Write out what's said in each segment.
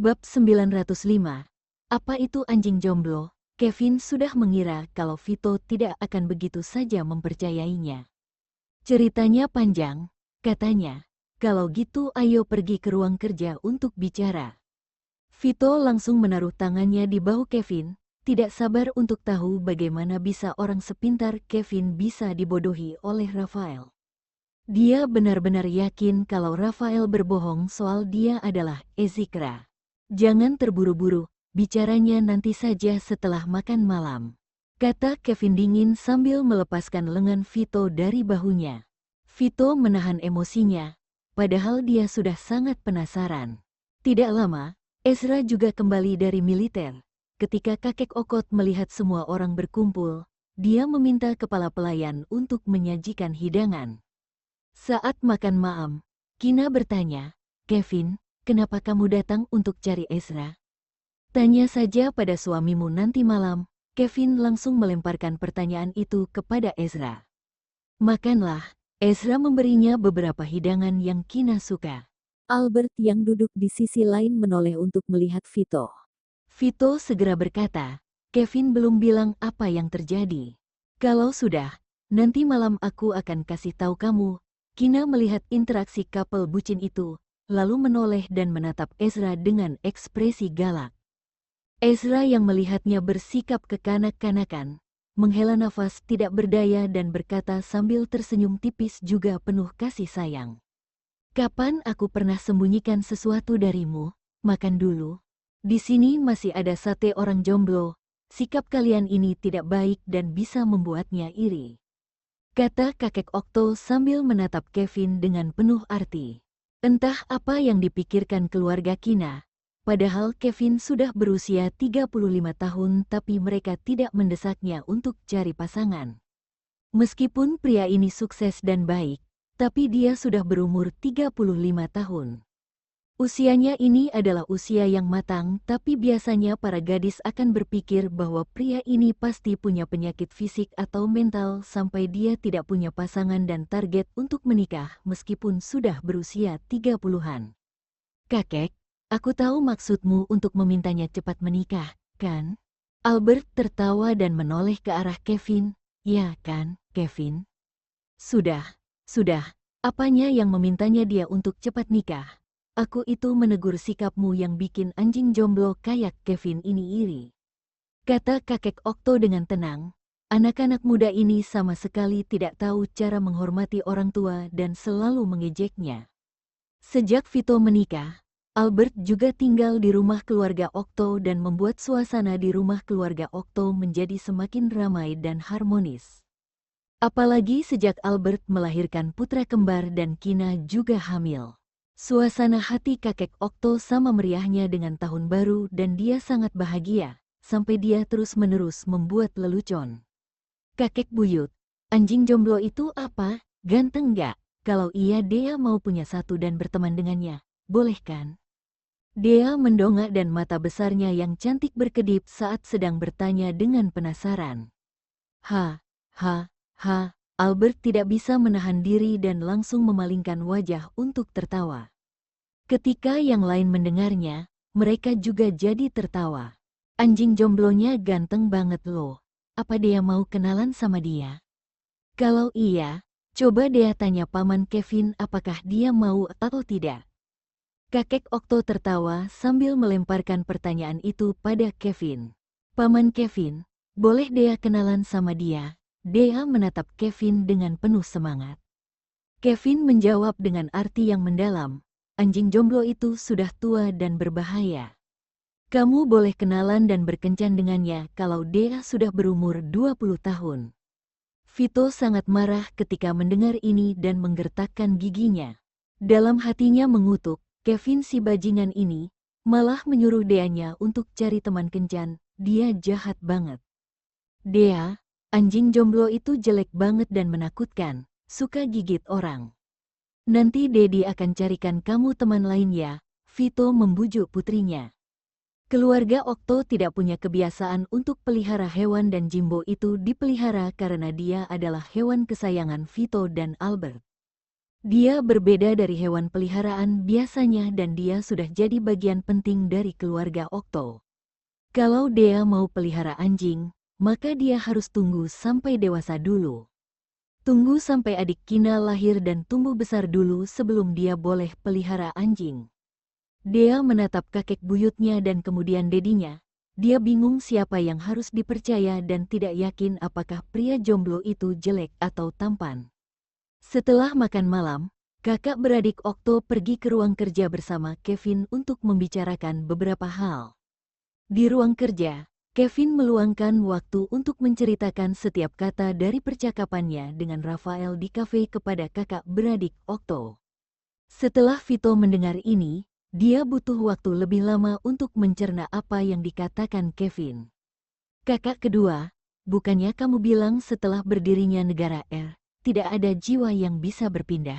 Bab 905. Apa itu anjing jomblo? Kevin sudah mengira kalau Vito tidak akan begitu saja mempercayainya. Ceritanya panjang, katanya. Kalau gitu ayo pergi ke ruang kerja untuk bicara. Vito langsung menaruh tangannya di bahu Kevin, tidak sabar untuk tahu bagaimana bisa orang sepintar Kevin bisa dibodohi oleh Rafael. Dia benar-benar yakin kalau Rafael berbohong soal dia adalah Ezikra. Jangan terburu-buru, bicaranya nanti saja setelah makan malam, kata Kevin dingin sambil melepaskan lengan Vito dari bahunya. Vito menahan emosinya, padahal dia sudah sangat penasaran. Tidak lama, Ezra juga kembali dari militer. Ketika kakek Okot melihat semua orang berkumpul, dia meminta kepala pelayan untuk menyajikan hidangan. Saat makan malam, Kina bertanya, "Kevin, kenapa kamu datang untuk cari Ezra?" "Tanya saja pada suamimu nanti malam." Kevin langsung melemparkan pertanyaan itu kepada Ezra. "Makanlah." Ezra memberinya beberapa hidangan yang Kina suka. Albert yang duduk di sisi lain menoleh untuk melihat Vito. Vito segera berkata, "Kevin belum bilang apa yang terjadi. Kalau sudah, nanti malam aku akan kasih tahu kamu." Kina melihat interaksi couple bucin itu, lalu menoleh dan menatap Ezra dengan ekspresi galak. Ezra yang melihatnya bersikap kekanak-kanakan, menghela nafas tidak berdaya dan berkata sambil tersenyum tipis juga penuh kasih sayang. "Kapan aku pernah sembunyikan sesuatu darimu? Makan dulu. Di sini masih ada sate orang jomblo. Sikap kalian ini tidak baik dan bisa membuatnya iri," kata kakek Okto sambil menatap Kevin dengan penuh arti. Entah apa yang dipikirkan keluarga Kina, padahal Kevin sudah berusia 35 tahun tapi mereka tidak mendesaknya untuk cari pasangan. Meskipun pria ini sukses dan baik, tapi dia sudah berumur 35 tahun. Usianya ini adalah usia yang matang, tapi biasanya para gadis akan berpikir bahwa pria ini pasti punya penyakit fisik atau mental sampai dia tidak punya pasangan dan target untuk menikah meskipun sudah berusia 30-an. "Kakek, aku tahu maksudmu untuk memintanya cepat menikah, kan?" Albert tertawa dan menoleh ke arah Kevin. "Ya kan, Kevin? Sudah. Apanya yang memintanya dia untuk cepat nikah? Aku itu menegur sikapmu yang bikin anjing jomblo kayak Kevin ini iri," kata kakek Okto dengan tenang. Anak-anak muda ini sama sekali tidak tahu cara menghormati orang tua dan selalu mengejeknya. Sejak Vito menikah, Albert juga tinggal di rumah keluarga Okto dan membuat suasana di rumah keluarga Okto menjadi semakin ramai dan harmonis. Apalagi sejak Albert melahirkan putra kembar dan Kina juga hamil. Suasana hati kakek Okto sama meriahnya dengan tahun baru dan dia sangat bahagia, sampai dia terus-menerus membuat lelucon. "Kakek buyut, anjing jomblo itu apa? Ganteng gak? Kalau iya dia mau punya satu dan berteman dengannya, boleh kan?" Dia mendongak dan mata besarnya yang cantik berkedip saat sedang bertanya dengan penasaran. Ha. Albert tidak bisa menahan diri dan langsung memalingkan wajah untuk tertawa. Ketika yang lain mendengarnya, mereka juga jadi tertawa. "Anjing jomblonya ganteng banget loh. Apa dia mau kenalan sama dia? Kalau iya, coba dia tanya paman Kevin apakah dia mau atau tidak." Kakek Okto tertawa sambil melemparkan pertanyaan itu pada Kevin. "Paman Kevin, boleh dia kenalan sama dia?" Dia menatap Kevin dengan penuh semangat. Kevin menjawab dengan arti yang mendalam, "Anjing jomblo itu sudah tua dan berbahaya. Kamu boleh kenalan dan berkencan dengannya kalau dia sudah berumur 20 tahun. Vito sangat marah ketika mendengar ini dan menggertakkan giginya. Dalam hatinya mengutuk, Kevin si bajingan ini, malah menyuruh Deanya untuk cari teman kencan, dia jahat banget. "Dea, anjing jomblo itu jelek banget dan menakutkan, suka gigit orang. Nanti Dedi akan carikan kamu teman lain ya," Vito membujuk putrinya. Keluarga Okto tidak punya kebiasaan untuk pelihara hewan dan Jimbo itu dipelihara karena dia adalah hewan kesayangan Vito dan Albert. Dia berbeda dari hewan peliharaan biasanya dan dia sudah jadi bagian penting dari keluarga Okto. Kalau dia mau pelihara anjing, maka dia harus tunggu sampai dewasa dulu. Tunggu sampai adik Kina lahir dan tumbuh besar dulu sebelum dia boleh pelihara anjing. Dia menatap kakek buyutnya dan kemudian dedinya. Dia bingung siapa yang harus dipercaya dan tidak yakin apakah pria jomblo itu jelek atau tampan. Setelah makan malam, kakak beradik Okto pergi ke ruang kerja bersama Kevin untuk membicarakan beberapa hal. Di ruang kerja, Kevin meluangkan waktu untuk menceritakan setiap kata dari percakapannya dengan Rafael di kafe kepada kakak beradik Okto. Setelah Vito mendengar ini, dia butuh waktu lebih lama untuk mencerna apa yang dikatakan Kevin. Kakak kedua, bukannya kamu bilang setelah berdirinya negara R, tidak ada jiwa yang bisa berpindah?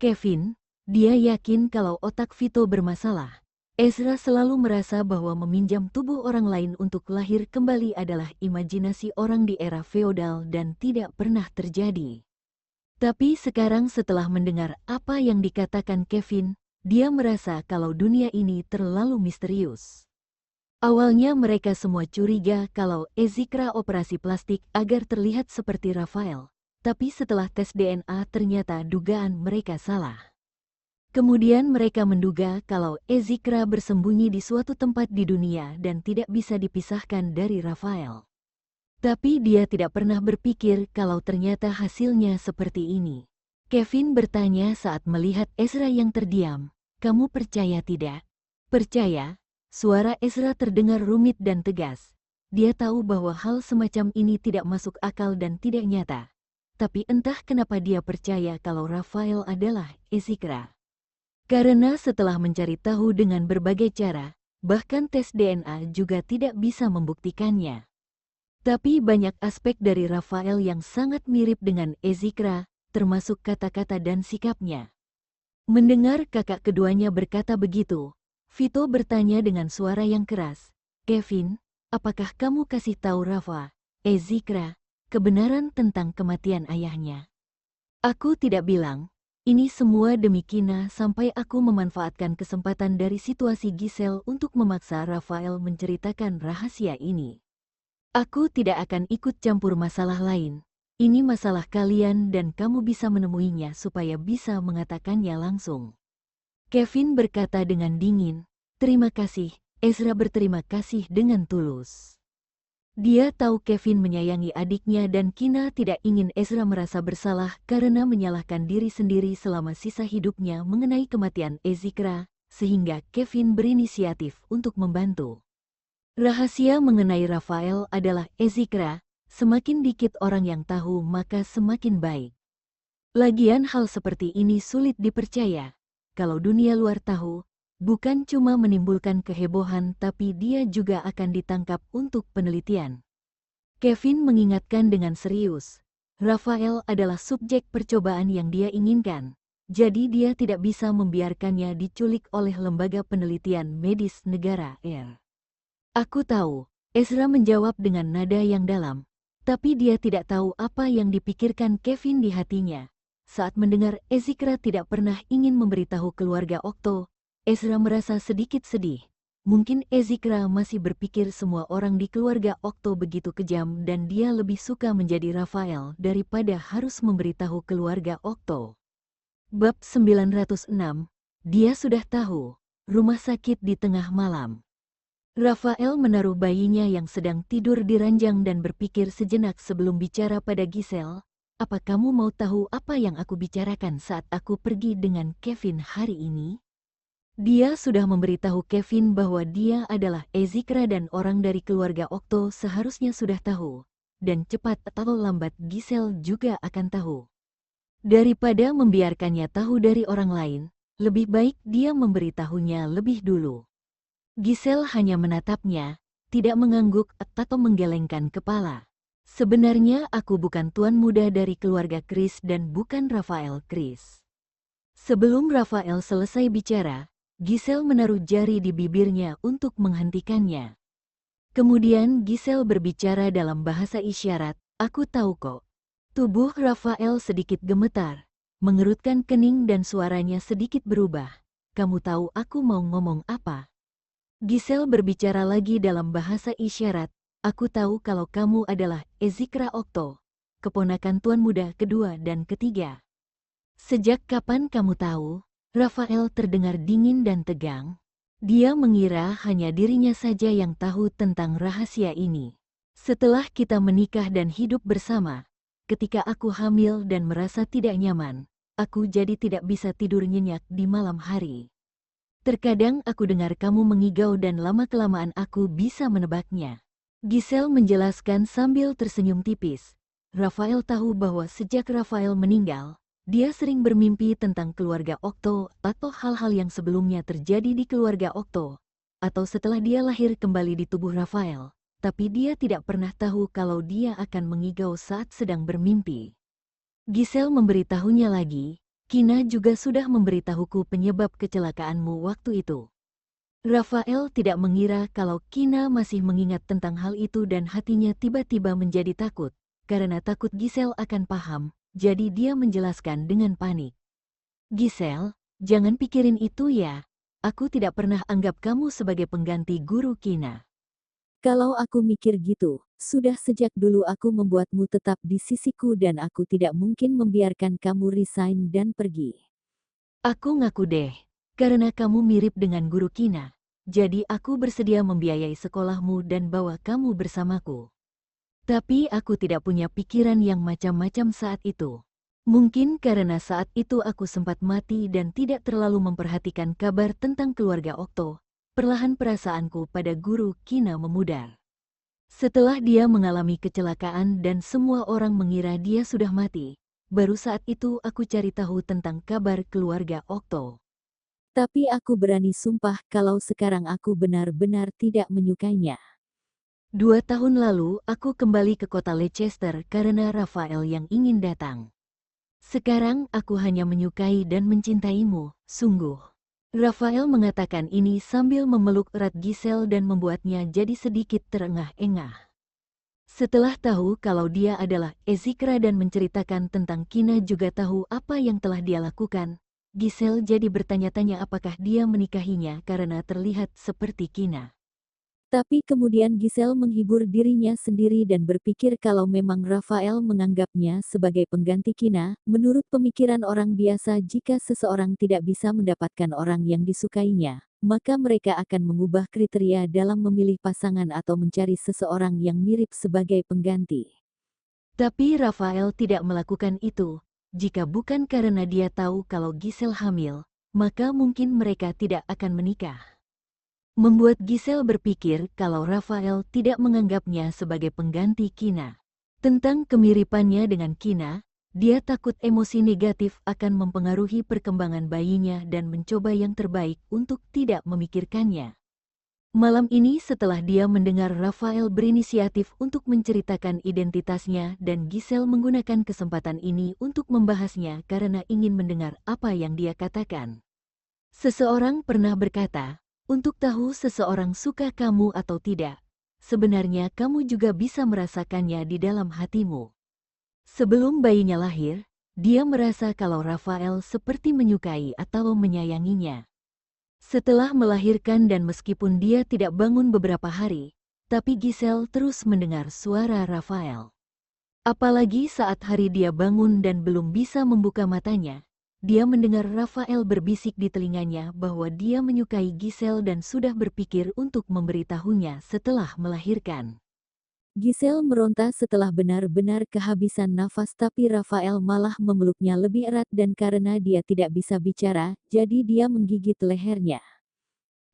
Kevin, dia yakin kalau otak Vito bermasalah. Ezra selalu merasa bahwa meminjam tubuh orang lain untuk lahir kembali adalah imajinasi orang di era feodal dan tidak pernah terjadi. Tapi sekarang setelah mendengar apa yang dikatakan Kevin, dia merasa kalau dunia ini terlalu misterius. Awalnya mereka semua curiga kalau Ezikra operasi plastik agar terlihat seperti Rafael. Tapi setelah tes DNA ternyata dugaan mereka salah. Kemudian mereka menduga kalau Ezikra bersembunyi di suatu tempat di dunia dan tidak bisa dipisahkan dari Rafael. Tapi dia tidak pernah berpikir kalau ternyata hasilnya seperti ini. Kevin bertanya saat melihat Ezra yang terdiam, "Kamu percaya tidak?" "Percaya." Suara Ezra terdengar rumit dan tegas. Dia tahu bahwa hal semacam ini tidak masuk akal dan tidak nyata. Tapi entah kenapa dia percaya kalau Rafael adalah Ezikra. Karena setelah mencari tahu dengan berbagai cara, bahkan tes DNA juga tidak bisa membuktikannya. Tapi banyak aspek dari Rafael yang sangat mirip dengan Ezikra, termasuk kata-kata dan sikapnya. Mendengar kakak keduanya berkata begitu, Vito bertanya dengan suara yang keras, "Kevin, apakah kamu kasih tahu Ezikra, kebenaran tentang kematian ayahnya?" "Aku tidak bilang. Ini semua demi Kina sampai aku memanfaatkan kesempatan dari situasi Giselle untuk memaksa Rafael menceritakan rahasia ini. Aku tidak akan ikut campur masalah lain. Ini masalah kalian dan kamu bisa menemuinya supaya bisa mengatakannya langsung." Kevin berkata dengan dingin, "Terima kasih." Ezra berterima kasih dengan tulus. Dia tahu Kevin menyayangi adiknya dan Kina tidak ingin Ezra merasa bersalah karena menyalahkan diri sendiri selama sisa hidupnya mengenai kematian Ezikra, sehingga Kevin berinisiatif untuk membantu. Rahasia mengenai Rafael adalah Ezikra, semakin dikit orang yang tahu maka semakin baik. Lagian hal seperti ini sulit dipercaya. Kalau dunia luar tahu, bukan cuma menimbulkan kehebohan tapi dia juga akan ditangkap untuk penelitian. Kevin mengingatkan dengan serius, Rafael adalah subjek percobaan yang dia inginkan, jadi dia tidak bisa membiarkannya diculik oleh lembaga penelitian medis negara R. "Aku tahu," Ezra menjawab dengan nada yang dalam, tapi dia tidak tahu apa yang dipikirkan Kevin di hatinya. Saat mendengar Ezikra tidak pernah ingin memberitahu keluarga Okto, Ezra merasa sedikit sedih. Mungkin Ezikra masih berpikir semua orang di keluarga Okto begitu kejam dan dia lebih suka menjadi Rafael daripada harus memberitahu keluarga Okto. Bab 906, dia sudah tahu. Rumah sakit di tengah malam. Rafael menaruh bayinya yang sedang tidur di ranjang dan berpikir sejenak sebelum bicara pada Giselle. "Apa kamu mau tahu apa yang aku bicarakan saat aku pergi dengan Kevin hari ini?" Dia sudah memberitahu Kevin bahwa dia adalah Ezikra dan orang dari keluarga Okto seharusnya sudah tahu. Dan cepat atau lambat Giselle juga akan tahu. Daripada membiarkannya tahu dari orang lain, lebih baik dia memberitahunya lebih dulu. Giselle hanya menatapnya, tidak mengangguk atau menggelengkan kepala. "Sebenarnya aku bukan tuan muda dari keluarga Chris dan bukan Rafael Chris." Sebelum Rafael selesai bicara, Giselle menaruh jari di bibirnya untuk menghentikannya. Kemudian Giselle berbicara dalam bahasa isyarat, "Aku tahu kok." Tubuh Rafael sedikit gemetar. mengerutkan kening dan suaranya sedikit berubah. Kamu tahu aku mau ngomong apa? Giselle berbicara lagi dalam bahasa isyarat. Aku tahu kalau kamu adalah Ezikra Okto, keponakan tuan muda kedua dan ketiga. Sejak kapan kamu tahu? Rafael terdengar dingin dan tegang. Dia mengira hanya dirinya saja yang tahu tentang rahasia ini. Setelah kita menikah dan hidup bersama, ketika aku hamil dan merasa tidak nyaman, aku jadi tidak bisa tidur nyenyak di malam hari. Terkadang aku dengar kamu mengigau dan lama-kelamaan aku bisa menebaknya. Giselle menjelaskan sambil tersenyum tipis. Rafael tahu bahwa sejak Rafael meninggal, dia sering bermimpi tentang keluarga Okto atau hal-hal yang sebelumnya terjadi di keluarga Okto, atau setelah dia lahir kembali di tubuh Rafael, tapi dia tidak pernah tahu kalau dia akan mengigau saat sedang bermimpi. Giselle memberitahunya lagi, Kina juga sudah memberitahuku penyebab kecelakaanmu waktu itu. Rafael tidak mengira kalau Kina masih mengingat tentang hal itu dan hatinya tiba-tiba menjadi takut, karena takut Giselle akan paham. Jadi dia menjelaskan dengan panik. Giselle, jangan pikirin itu ya. Aku tidak pernah anggap kamu sebagai pengganti guru Kina. Kalau aku mikir gitu, sudah sejak dulu aku membuatmu tetap di sisiku dan aku tidak mungkin membiarkan kamu resign dan pergi. Aku ngaku deh, karena kamu mirip dengan guru Kina. Jadi aku bersedia membiayai sekolahmu dan bawa kamu bersamaku. Tapi aku tidak punya pikiran yang macam-macam saat itu. Mungkin karena saat itu aku sempat mati dan tidak terlalu memperhatikan kabar tentang keluarga Okto. Perlahan perasaanku pada guru Kina memudar. Setelah dia mengalami kecelakaan dan semua orang mengira dia sudah mati, baru saat itu aku cari tahu tentang kabar keluarga Okto. Tapi aku berani sumpah kalau sekarang aku benar-benar tidak menyukainya. 2 tahun lalu aku kembali ke kota Leicester karena Rafael yang ingin datang. Sekarang aku hanya menyukai dan mencintaimu, sungguh. Rafael mengatakan ini sambil memeluk erat Giselle dan membuatnya jadi sedikit terengah-engah. Setelah tahu kalau dia adalah Ezikra dan menceritakan tentang Kina juga tahu apa yang telah dia lakukan, Giselle jadi bertanya-tanya apakah dia menikahinya karena terlihat seperti Kina. Tapi kemudian Giselle menghibur dirinya sendiri dan berpikir kalau memang Rafael menganggapnya sebagai pengganti Kina, menurut pemikiran orang biasa jika seseorang tidak bisa mendapatkan orang yang disukainya, maka mereka akan mengubah kriteria dalam memilih pasangan atau mencari seseorang yang mirip sebagai pengganti. Tapi Rafael tidak melakukan itu. Jika bukan karena dia tahu kalau Giselle hamil, maka mungkin mereka tidak akan menikah. Membuat Giselle berpikir kalau Rafael tidak menganggapnya sebagai pengganti Kina. Tentang kemiripannya dengan Kina, dia takut emosi negatif akan mempengaruhi perkembangan bayinya dan mencoba yang terbaik untuk tidak memikirkannya. Malam ini setelah dia mendengar Rafael berinisiatif untuk menceritakan identitasnya dan Giselle menggunakan kesempatan ini untuk membahasnya karena ingin mendengar apa yang dia katakan. Seseorang pernah berkata, untuk tahu seseorang suka kamu atau tidak, sebenarnya kamu juga bisa merasakannya di dalam hatimu. Sebelum bayinya lahir, dia merasa kalau Rafael seperti menyukai atau menyayanginya. Setelah melahirkan dan meskipun dia tidak bangun beberapa hari, tapi Giselle terus mendengar suara Rafael. Apalagi saat hari dia bangun dan belum bisa membuka matanya, dia mendengar Rafael berbisik di telinganya bahwa dia menyukai Giselle dan sudah berpikir untuk memberitahunya setelah melahirkan. Giselle meronta setelah benar-benar kehabisan nafas tapi Rafael malah memeluknya lebih erat dan karena dia tidak bisa bicara, jadi dia menggigit lehernya.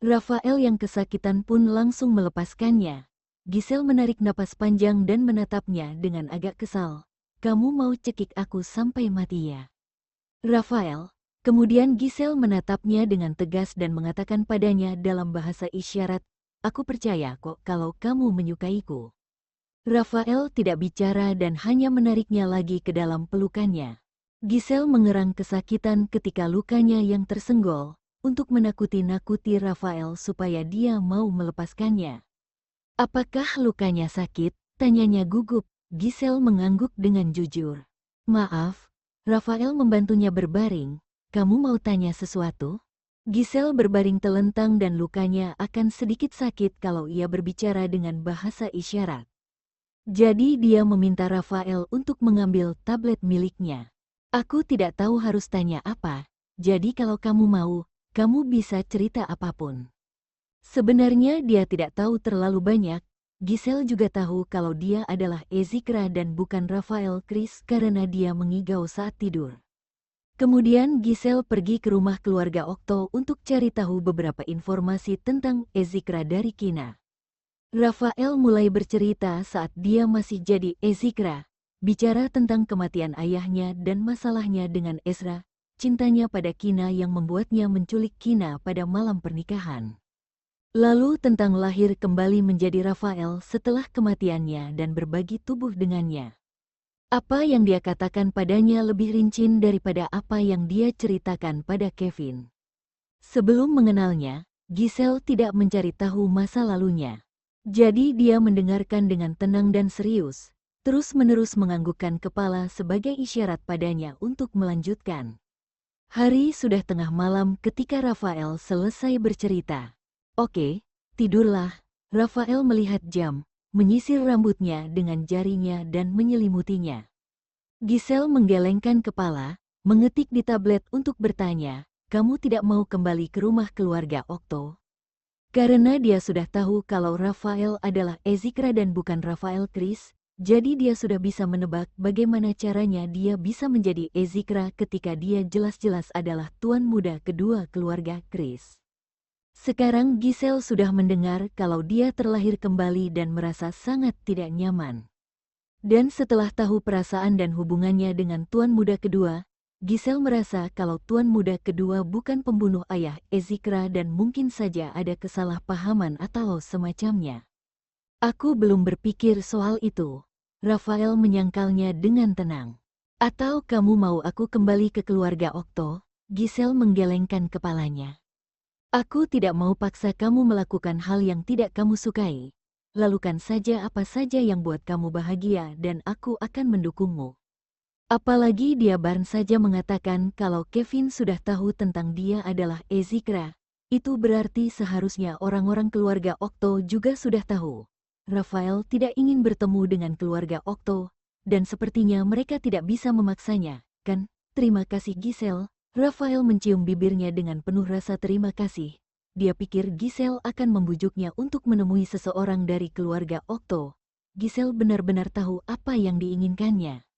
Rafael yang kesakitan pun langsung melepaskannya. Giselle menarik napas panjang dan menatapnya dengan agak kesal. Kamu mau cekik aku sampai mati ya? Rafael. Kemudian Giselle menatapnya dengan tegas dan mengatakan padanya dalam bahasa isyarat, aku percaya kok kalau kamu menyukaiku. Rafael tidak bicara dan hanya menariknya lagi ke dalam pelukannya. Giselle mengerang kesakitan ketika lukanya yang tersenggol, untuk menakuti-nakuti Rafael supaya dia mau melepaskannya. Apakah lukanya sakit? Tanyanya gugup. Giselle mengangguk dengan jujur. Maaf, Rafael membantunya berbaring. Kamu mau tanya sesuatu? Giselle berbaring telentang dan lukanya akan sedikit sakit kalau ia berbicara dengan bahasa isyarat. Jadi dia meminta Rafael untuk mengambil tablet miliknya. Aku tidak tahu harus tanya apa, jadi kalau kamu mau, kamu bisa cerita apapun. Sebenarnya dia tidak tahu terlalu banyak. Giselle juga tahu kalau dia adalah Ezikra dan bukan Rafael Chris karena dia mengigau saat tidur. Kemudian Giselle pergi ke rumah keluarga Okto untuk cari tahu beberapa informasi tentang Ezikra dari Kina. Rafael mulai bercerita saat dia masih jadi Ezikra, bicara tentang kematian ayahnya dan masalahnya dengan Ezra, cintanya pada Kina yang membuatnya menculik Kina pada malam pernikahan. Lalu tentang lahir kembali menjadi Rafael setelah kematiannya dan berbagi tubuh dengannya. Apa yang dia katakan padanya lebih rinci daripada apa yang dia ceritakan pada Kevin. Sebelum mengenalnya, Giselle tidak mencari tahu masa lalunya. Jadi dia mendengarkan dengan tenang dan serius, terus-menerus menganggukkan kepala sebagai isyarat padanya untuk melanjutkan. Hari sudah tengah malam ketika Rafael selesai bercerita. Oke, tidurlah. Rafael melihat jam, menyisir rambutnya dengan jarinya dan menyelimutinya. Giselle menggelengkan kepala, mengetik di tablet untuk bertanya, kamu tidak mau kembali ke rumah keluarga Okto? Karena dia sudah tahu kalau Rafael adalah Ezikra dan bukan Rafael Chris, jadi dia sudah bisa menebak bagaimana caranya dia bisa menjadi Ezikra ketika dia jelas-jelas adalah tuan muda kedua keluarga Chris. Sekarang Giselle sudah mendengar kalau dia terlahir kembali dan merasa sangat tidak nyaman. Dan setelah tahu perasaan dan hubungannya dengan tuan muda kedua, Giselle merasa kalau tuan muda kedua bukan pembunuh ayah Ezikra dan mungkin saja ada kesalahpahaman atau semacamnya. Aku belum berpikir soal itu. Rafael menyangkalnya dengan tenang. Atau kamu mau aku kembali ke keluarga Okto? Giselle menggelengkan kepalanya. Aku tidak mau paksa kamu melakukan hal yang tidak kamu sukai. Lakukan saja apa saja yang buat kamu bahagia dan aku akan mendukungmu. Apalagi dia baru saja mengatakan kalau Kevin sudah tahu tentang dia adalah Ezikra. Itu berarti seharusnya orang-orang keluarga Okto juga sudah tahu. Rafael tidak ingin bertemu dengan keluarga Okto, dan sepertinya mereka tidak bisa memaksanya, kan? Terima kasih Giselle. Rafael mencium bibirnya dengan penuh rasa terima kasih. Dia pikir Giselle akan membujuknya untuk menemui seseorang dari keluarga Okto. Giselle benar-benar tahu apa yang diinginkannya.